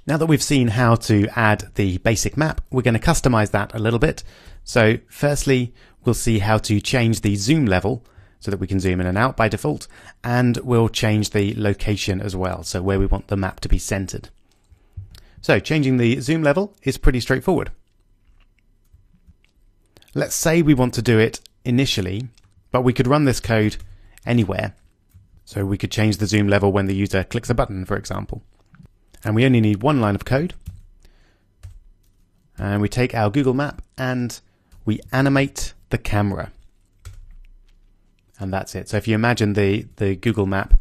Now that we've seen how to add the basic map, we're going to customize that a little bit. So firstly, we'll see how to change the zoom level so that we can zoom in and out by default, and we'll change the location as well, so where we want the map to be centered. So changing the zoom level is pretty straightforward. Let's say we want to do it initially, but we could run this code anywhere. So we could change the zoom level when the user clicks a button, for example. And we only need one line of code. And we take our Google map and we animate the camera. And that's it. So if you imagine the Google map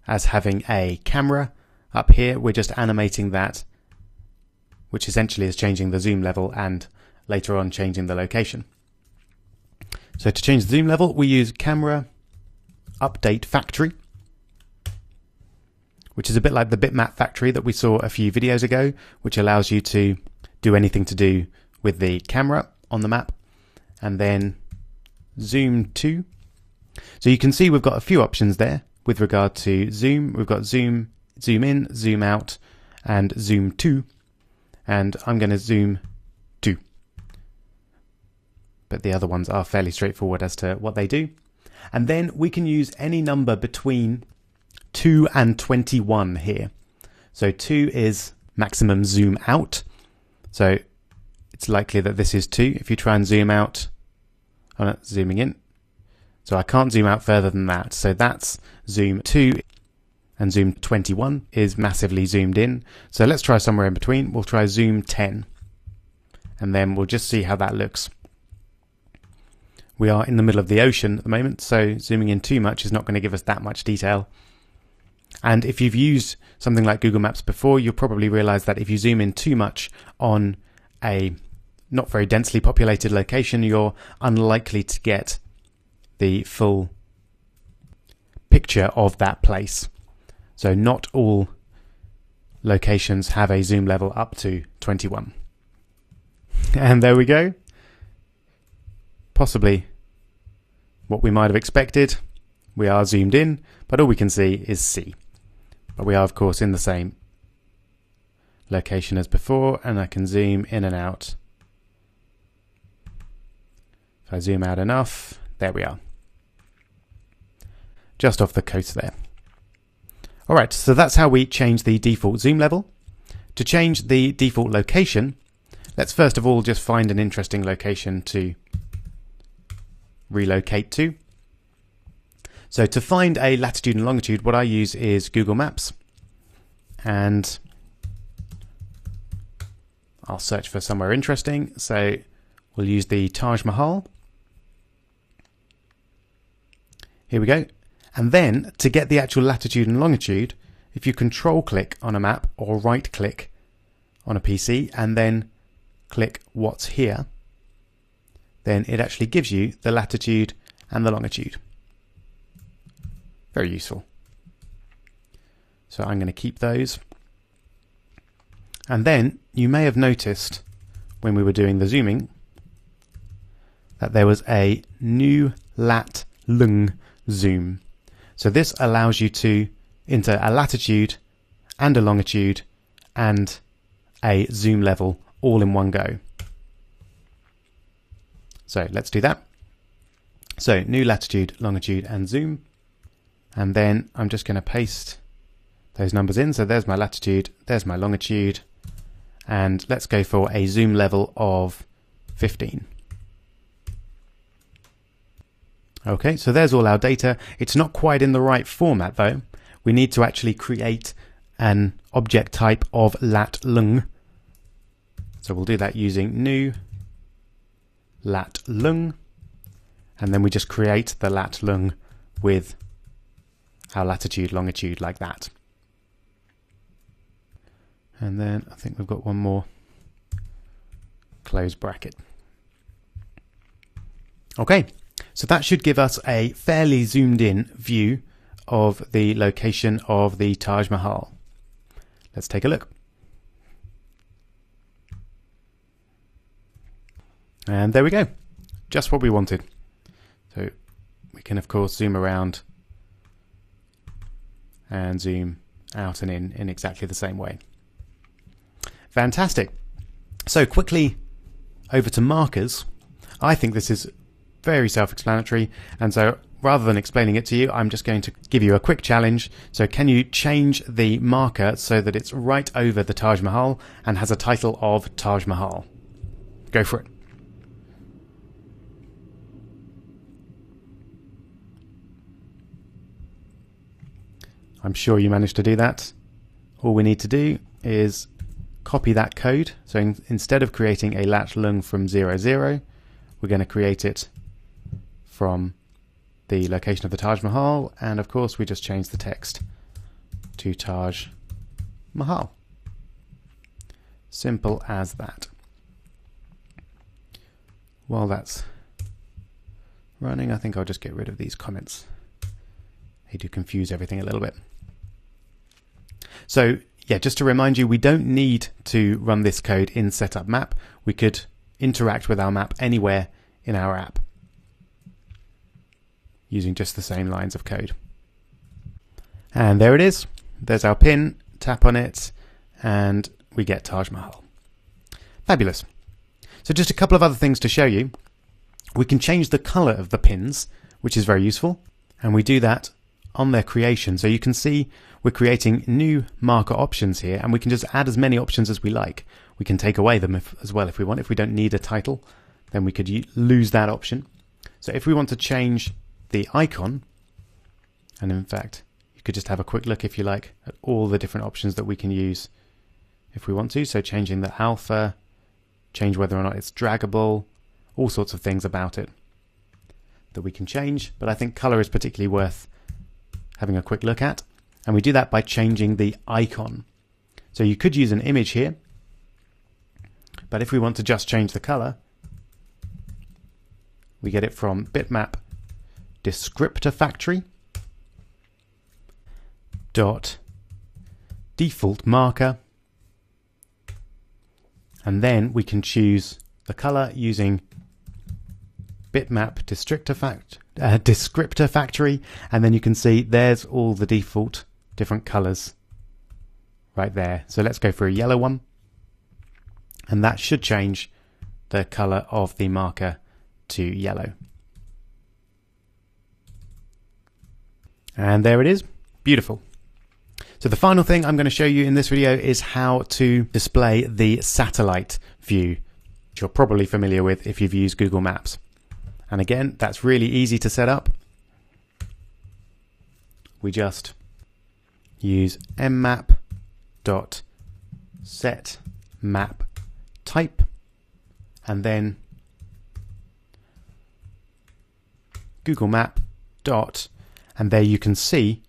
as having a camera up here, we're just animating that, which essentially is changing the zoom level and later on changing the location. So to change the zoom level, we use camera update factory, which is a bit like the bitmap factory that we saw a few videos ago, which allows you to do anything to do with the camera on the map. And then zoom to. So you can see we've got a few options there with regard to zoom. We've got zoom, zoom in, zoom out, and zoom to. And I'm going to zoom to. But the other ones are fairly straightforward as to what they do. And then we can use any number between 2 and 21 here. So 2 is maximum zoom out. So it's likely that this is 2. If you try and zoom out, oh no, zooming in. So I can't zoom out further than that. So that's zoom 2, and zoom 21 is massively zoomed in. So let's try somewhere in between. We'll try zoom 10. And then we'll just see how that looks. We are in the middle of the ocean at the moment, so zooming in too much is not going to give us that much detail. And if you've used something like Google Maps before, you'll probably realize that if you zoom in too much on a not very densely populated location, you're unlikely to get the full picture of that place. So not all locations have a zoom level up to 21. And there we go. Possibly what we might have expected. We are zoomed in, but all we can see is C. But we are, of course, in the same location as before, and I can zoom in and out. If I zoom out enough, there we are. Just off the coast there. Alright, so that's how we change the default zoom level. To change the default location, let's first of all just find an interesting location to relocate to. So to find a latitude and longitude, what I use is Google Maps, and I'll search for somewhere interesting. So we'll use the Taj Mahal. Here we go. And then to get the actual latitude and longitude, if you control click on a map or right click on a PC and then click what's here, then it actually gives you the latitude and the longitude. Very useful. So I'm going to keep those. And then you may have noticed when we were doing the zooming that there was a new lat lung zoom. So this allows you to enter a latitude and a longitude and a zoom level all in one go. So let's do that. So new latitude, longitude, and zoom. And then I'm just going to paste those numbers in. So there's my latitude, there's my longitude, and let's go for a zoom level of 15. Okay, so there's all our data. It's not quite in the right format though. We need to actually create an object type of lat lung. So we'll do that using new lat lung, and then we just create the lat lung with our latitude, longitude like that. And then I think we've got one more close bracket. Okay, so that should give us a fairly zoomed in view of the location of the Taj Mahal. Let's take a look. And there we go, just what we wanted. So we can of course zoom around and zoom out and in exactly the same way. Fantastic. So quickly over to markers. I think this is very self-explanatory, and so rather than explaining it to you, I'm just going to give you a quick challenge. So can you change the marker so that it's right over the Taj Mahal and has a title of Taj Mahal? Go for it. I'm sure you managed to do that. All we need to do is copy that code. So instead of creating a lat lung from 00, we're going to create it from the location of the Taj Mahal, and of course we just change the text to Taj Mahal. Simple as that. While that's running, I think I'll just get rid of these comments. They do confuse everything a little bit. So yeah, just to remind you, we don't need to run this code in setup map. We could interact with our map anywhere in our app using just the same lines of code. And there it is. There's our pin. Tap on it and we get Taj Mahal. Fabulous. So just a couple of other things to show you. We can change the color of the pins, which is very useful, and we do that on their creation. So you can see we're creating new marker options here, and we can just add as many options as we like. We can take away them as well if we want. If we don't need a title, then we could lose that option. So if we want to change the icon, and in fact you could just have a quick look if you like at all the different options that we can use if we want to. So changing the alpha, change whether or not it's draggable, all sorts of things about it that we can change, but I think color is particularly worth having a quick look at, and we do that by changing the icon. So you could use an image here, but if we want to just change the color, we get it from bitmap descriptor factory dot default marker, and then we can choose the color using bitmap descriptor factory, and then you can see there's all the default different colors right there. So let's go for a yellow one, and that should change the color of the marker to yellow. And there it is. Beautiful. So the final thing I'm going to show you in this video is how to display the satellite view, which you're probably familiar with if you've used Google Maps. And again, that's really easy to set up. We just use mmap.setMapType, and then Google Map dot, and there you can see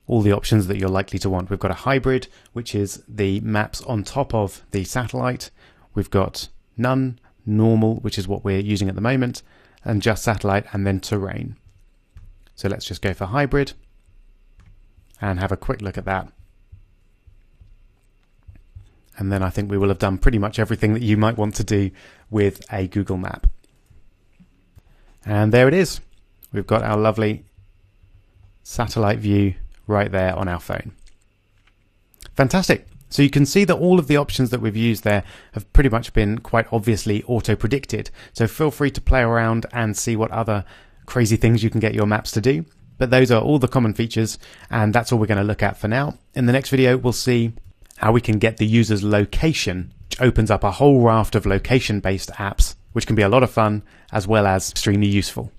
all the options that you're likely to want. We've got a hybrid, which is the maps on top of the satellite. We've got none, normal, which is what we're using at the moment, and just satellite, and then terrain. So let's just go for hybrid and have a quick look at that. And then I think we will have done pretty much everything that you might want to do with a Google map. And there it is. We've got our lovely satellite view right there on our phone. Fantastic. So you can see that all of the options that we've used there have pretty much been quite obviously auto-predicted. So feel free to play around and see what other crazy things you can get your maps to do. But those are all the common features, and that's all we're going to look at for now. In the next video, we'll see how we can get the user's location, which opens up a whole raft of location-based apps, which can be a lot of fun as well as extremely useful.